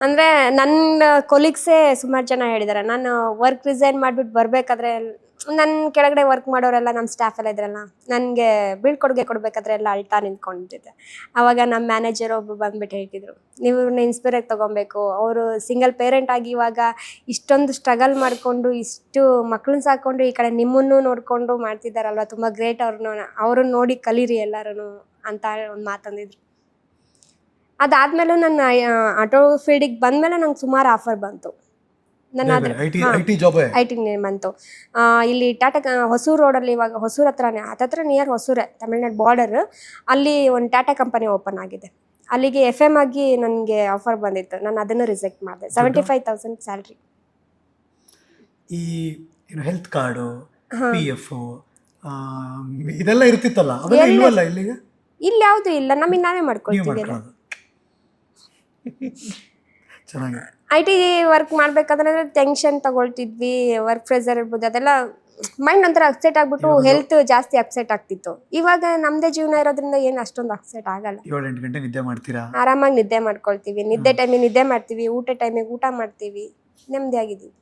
ಅಂದ್ರೆ ನನ್ನ ಕೊಲೀಗ್ಸೇ ಸುಮಾರು ಜನ ಹೇಳಿದ್ದಾರೆ. ನಾನು ವರ್ಕ್ ರಿಸೈನ್ ಮಾಡ್ಬಿಟ್ಟು ಬರ್ಬೇಕಾದ್ರೆ ನನ್ನ ಕೆಳಗಡೆ ವರ್ಕ್ ಮಾಡೋರೆಲ್ಲ ನಮ್ಮ ಸ್ಟಾಫ್ ಎಲ್ಲ ಇದ್ರಲ್ಲ, ನನಗೆ ಬೀಳ್ಕೊಡುಗೆ ಕೊಡ್ಬೇಕಾದ್ರೆ ಎಲ್ಲ ಅಳ್ತಾ ನಿಂತ್ಕೊಂಡಿದ್ದೆ. ಆವಾಗ ನಮ್ಮ ಮ್ಯಾನೇಜರ್ ಒಬ್ರು ಬಂದ್ಬಿಟ್ಟು ಹೇಳ್ತಿದ್ರು, ನೀವು ಇವ್ರನ್ನ ಇನ್ಸ್ಪೈರಾಗಿ ತೊಗೊಬೇಕು. ಅವರು ಸಿಂಗಲ್ ಪೇರೆಂಟ್ ಆಗಿ ಇವಾಗ ಇಷ್ಟೊಂದು ಸ್ಟ್ರಗಲ್ ಮಾಡಿಕೊಂಡು ಇಷ್ಟು ಮಕ್ಕಳನ್ನ ಸಾಕೊಂಡು ಈ ಕಡೆ ನಿಮ್ಮನ್ನು ನೋಡಿಕೊಂಡು ಮಾಡ್ತಿದ್ದಾರಲ್ವ, ತುಂಬ ಗ್ರೇಟ್. ಅವ್ರನ್ನ ನೋಡಿ ಕಲೀರಿ ಎಲ್ಲರೂ ಅಂತ ಒಂದು ಮಾತಂದಿದ್ರು. ಅದಾದ್ಮೇಲೂ ನನ್ನ ಆಟೋ ಫೀಲ್ಡಿಗೆ ಬಂದಮೇಲೆ ನಂಗೆ ಸುಮಾರು ಆಫರ್ ಬಂತು. ನನ್ನ ಐ ಟಿ ಬಂತು. ಇಲ್ಲಿ ಟಾಟಾ ಹೊಸೂರು ರೋಡಲ್ಲಿ, ಇವಾಗ ಹೊಸೂರು ಹತ್ರನೇ, ಹತ್ತತ್ರ ನಿಯರ್ ಹೊಸೂರೇ, ತಮಿಳ್ನಾಡು ಬಾರ್ಡರ್. ಅಲ್ಲಿ ಒಂದು ಟಾಟಾ ಕಂಪನಿ ಓಪನ್ ಆಗಿದೆ. ಅಲ್ಲಿಗೆ FM ಆಗಿ ನನಗೆ ಆಫರ್ ಬಂದಿತ್ತು. ನಾನು ಅದನ್ನು ರಿಜೆಕ್ಟ್ ಮಾಡಿದೆ. 75,000 ಸ್ಯಾಲ್ರಿ. ಈ ಹೆಲ್ತ್ ಕಾರ್ಡು, PF ಇದೆಲ್ಲ ಇರ್ತಿತ್ತಲ್ಲ, ಅವೆಲ್ಲ ಇಲ್ವಲ್ಲ ಇಲ್ಲಿಗೆ? ಇಲ್ಲಿ ಯಾವುದು ಇಲ್ಲ, ನಮಗೆ ನಾವೇ ಮಾಡ್ಕೊಳ್ತೀವಿ. ಚೆನ್ನಾಗಿ IT ವರ್ಕ್ ಮಾಡ್ಬೇಕಾದ್ರೆ ಟೆನ್ಷನ್ ತಗೊಳ್ತಿದ್ವಿ, ವರ್ಕ್ ಪ್ರೆಷರ್ ಇರ್ಬೋದು, ಅದೆಲ್ಲ ಮೈಂಡ್ ಒಂಥರ ಅಪ್ಸೆಟ್ ಆಗ್ಬಿಟ್ಟು ಹೆಲ್ತ್ ಜಾಸ್ತಿ ಅಪ್ಸೆಟ್ ಆಗ್ತಿತ್ತು. ಇವಾಗ ನಮ್ದೇ ಜೀವನ ಇರೋದ್ರಿಂದ ಏನು ಅಷ್ಟೊಂದು ಅಪ್ಸೆಟ್ ಆಗಲ್ಲ. 7-8 ಗಂಟೆ ನಿದ್ದೆ ಮಾಡ್ತೀರಾ? ಆರಾಮಾಗಿ ನಿದ್ದೆ ಮಾಡ್ಕೊಳ್ತೀವಿ. ನಿದ್ದೆ ಟೈಮಿಗೆ ನಿದ್ದೆ ಮಾಡ್ತೀವಿ, ಊಟ ಟೈಮಿಗೆ ಊಟ ಮಾಡ್ತೀವಿ, ನೆಮ್ಮದಿಯಾಗಿದ್ದೀವಿ.